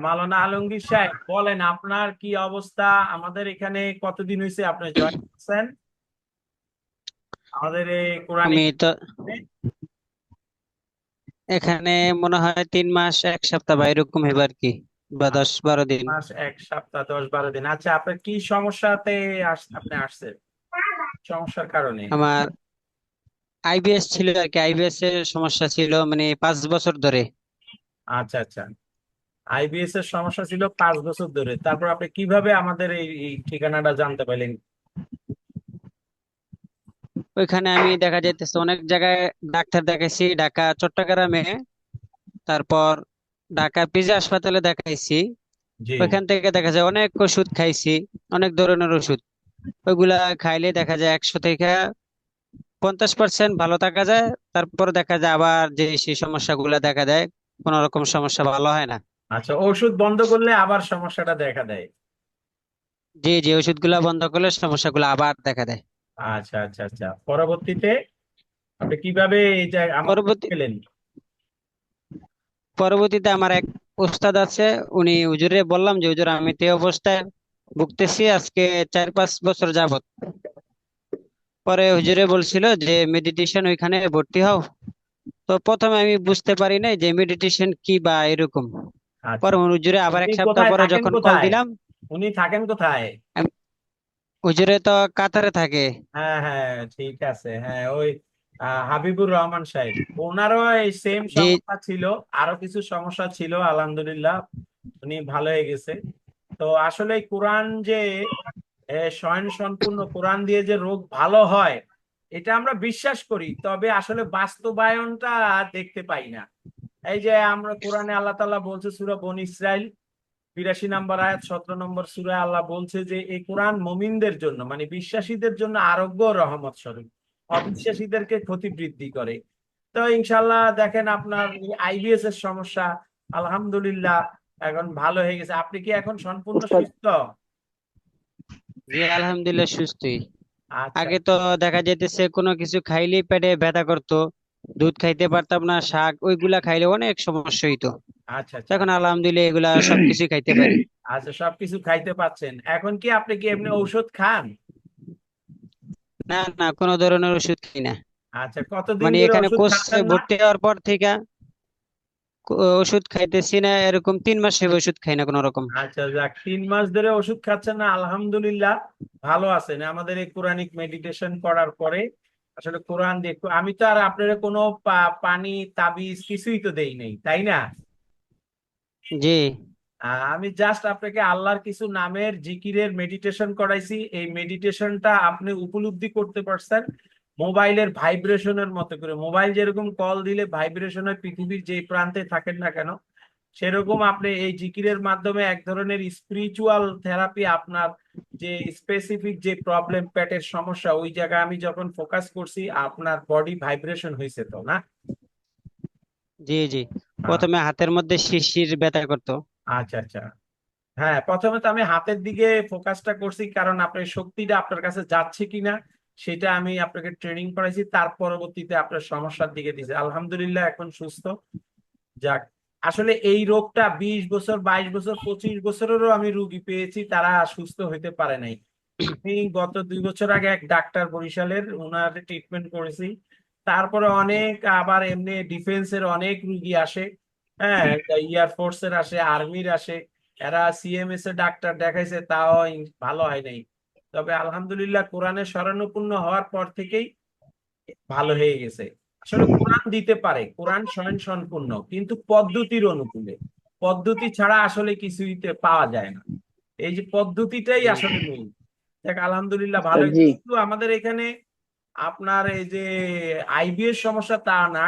মাওলানা আলমগীর সাহেব, বলেন আপনার কি অবস্থা? আমাদের এখানে কতদিন হয়েছে আপনি জয়েন করছেন আমাদের এই কোরআনিক? আমি তো এখানে মনে হয় 3 মাস 1 সপ্তাহ বা এরকম হবে আর কি, বা 10-12 দিন। মাস, 1 সপ্তাহ, 10-12 দিন। আচ্ছা, আপনার কি সমস্যাতে আপনি আসছেন? সমস্যার কারণে? আমার আইবিএস ছিল আর কি, আইবিএস এর সমস্যা ছিল মানে 5 বছর ধরে। আচ্ছা আচ্ছা, আইবিএস এর সমস্যা ছিল 5 বছর ধরে। তারপর আপনি কিভাবে আমাদের এই ঠিকানাটা জানতে পারলেন? ওইখানে আমি দেখা যাইতেছে অনেক জায়গায় ডাক্তার দেখাইছি, ঢাকা চট্টগ্রামে, তারপর ঢাকা পিজি হাসপাতালে দেখাইছি। জি। ওইখান থেকে দেখা যায় অনেক ওষুধ খাইছি, অনেক ধরনের ওষুধ। ওইগুলা খাইলে দেখা যায় 100 থেকে 50% ভালো থাকা যায়। তারপর দেখা যায় আবার যে সেই সমস্যাগুলো দেখা দেয়, কোন রকম সমস্যা ভালো হয় না। আচ্ছা, ওষুধ বন্ধ করলে আবার সমস্যাটা দেখা দেয়? যে যে ওষুধগুলা বন্ধ করলে সমস্যাগুলো আবার দেখা দেয়। আচ্ছা আচ্ছা আচ্ছা, পরবর্তীতে আপনি কিভাবে এই যে আমার কাছে পরবর্তী পেলেন? পরবর্তীতে আমার এক ওস্তাদ আছে, উনি হুজুরে বললাম যে হুজুর আমি তো এই অবস্থায় ভুগতেছি আজকে 4-5 বছর যাবত। পরে হুজুরে বলছিল যে মেডিটেশন ওইখানে ভর্তি হও। তো প্রথমে আমি বুঝতে পারি নাই যে মেডিটেশন কি বা এরকম। আচ্ছা, পরে হুজুরে আবার উনি 1 সপ্তাহ কোথায় পরে থাকেন? যখন কল কোথায় দিলাম, উনি থাকেন? কোথায়? আমি- হুজুরে তো কাতারে থাকে। হ্যাঁ হ্যাঁ, ঠিক আছে। হ্যাঁ, ওই হাবিবুর রহমান সাহেব, ওনারও এই সেম যে সমস্যা ছিল। আরো কিছু সমস্যা ছিল, আলহামদুলিল্লাহ উনি ভালো হয়ে গেছে। তো আসলে এই কোরআন যে স্বয়ং সম্পূর্ণ, কোরআন দিয়ে যে রোগ ভালো হয় এটা আমরা বিশ্বাস করি, তবে আসলে বাস্তবায়নটা দেখতে পাই না। এই যে আমরা কোরআনে আল্লাহ তাআলা বলছে, সূরা বনী ইসরাইল 82 নম্বর আয়াত, 17 নম্বর সূরায় আল্লাহ বলছে যে এই কোরআন মুমিনদের জন্য, মানে বিশ্বাসীদের জন্য আরোগ্য ও রহমত স্বরূপ, অবিশ্বাসীদেরকে ক্ষতি বৃদ্ধি করে। তো ইনশাল্লাহ দেখেন আপনার আইবিএস এর সমস্যা আলহামদুলিল্লাহ এখন ভালো হয়ে গেছে। আপনি কি এখন সম্পূর্ণ ওস্তাদ, সুস্থ? জি আলহামদুলিল্লাহ সুস্থই। আচ্ছা আগে তো দেখা যাইতেছে কোনো কিছু খাইলেই পেটে ব্যথা করতো, দুধ খাইতে পারতাম না, শাক ওইগুলা খাইলে অনেক সমস্যা হইতো। আচ্ছা আচ্ছা। এখন আলহামদুলিল্লাহ এগুলা সবকিছু খাইতে পারি। আচ্ছা, সবকিছু খাইতে পাচ্ছেন এখন? কি আপনি কি এমনি ঔষধ খান? না না, কোনো ধরনের ওষুধ খাই না। আচ্ছা, কতদিন মানে ধরে এখানে ওষুধ কোর্সে খাচ্ছেন না? ভর্তি হওয়ার পর থেকে ওষুধ খাইতেছি না, এরকম 3 মাস হবে ওষুধ খাই না কোনো রকম। আচ্ছা যাক, 3 মাস ধরে ওষুধ খাচ্ছেন না, আলহামদুলিল্লাহ ভালো আছেন। আমাদের এই কোরআনিক মেডিটেশন করার পরে আসলে কোরআন দিয়ে আমি তো আর আপনার কোনো পানি, তাবিজ কিছুই তো দেই নেই, তাই না? জি আমি জাস্ট আপনাকে আল্লাহর কিছু নামের জিকিরের মেডিটেশন করাইছি। এই মেডিটেশনটা আপনি উপলব্ধি করতে পারছেন মোবাইলের ভাইব্রেশনের মতো করে। মোবাইল যেরকম কল দিলে ভাইব্রেশনের পৃথিবীর যে প্রান্তে থাকেন না কেন, সেরকম আপনি এই জিকিরের মাধ্যমে এক ধরনের স্পিরিচুয়াল থেরাপি, আপনার যে স্পেসিফিক যে প্রবলেম, পেটের সমস্যা, ওই জায়গায় আমি যখন ফোকাস করছি আপনার বডি ভাইব্রেশন হয়েছে, তো না? জি জি। প্রথমে হাতের মধ্যে শিরশির ব্যথা করতো। আচ্ছা আচ্ছা। হ্যাঁ, প্রথমে তো আমি হাতের দিকে ফোকাসটা করছি, কারণ আপনার শক্তিটা আপনার কাছে যাচ্ছে কিনা সেটা আমি আপনাকে ট্রেনিং করাইছি। তার পরবর্তীতে আপনার সমস্যার দিকে দিয়েছি, আলহামদুলিল্লাহ এখন সুস্থ। যাক, আসলে এই রোগটা 20 বছর, 22 বছর, 25 বছরেরও আমি রুগী পেয়েছি, তারা সুস্থ হইতে পারে নাই। আমি গত 2 বছর আগে এক ডাক্তার বরিশালের, ওনার ট্রিটমেন্ট করেছি। তারপরে অনেক আবার এমনি ডিফেন্সের অনেক রুগী আসে। হ্যাঁ, এয়ারফোর্স এর আসে, আর্মির আসে। এরা সিএমএস এর ডাক্তার দেখাইছে, তাও ভালো হয় নাই। তবে আলহামদুলিল্লাহ কোরআনের শরণাপন্ন হওয়ার পর থেকেই ভালো হয়ে গেছে। আসলে কোরআন দিতে পারে, কোরআন স্বয়ং সম্পূর্ণ, কিন্তু পদ্ধতির অনুকূলে। পদ্ধতি ছাড়া আসলে কিছুইতে পাওয়া যায় না। এই যে পদ্ধতিটাই জি আসলে মেইন। দেখ, আলহামদুলিল্লাহ ভালো ওস্তাদ, হয়েছে। জি। শুধু আমাদের এখানে আপনার এই যে আইবিএস সমস্যা তা না,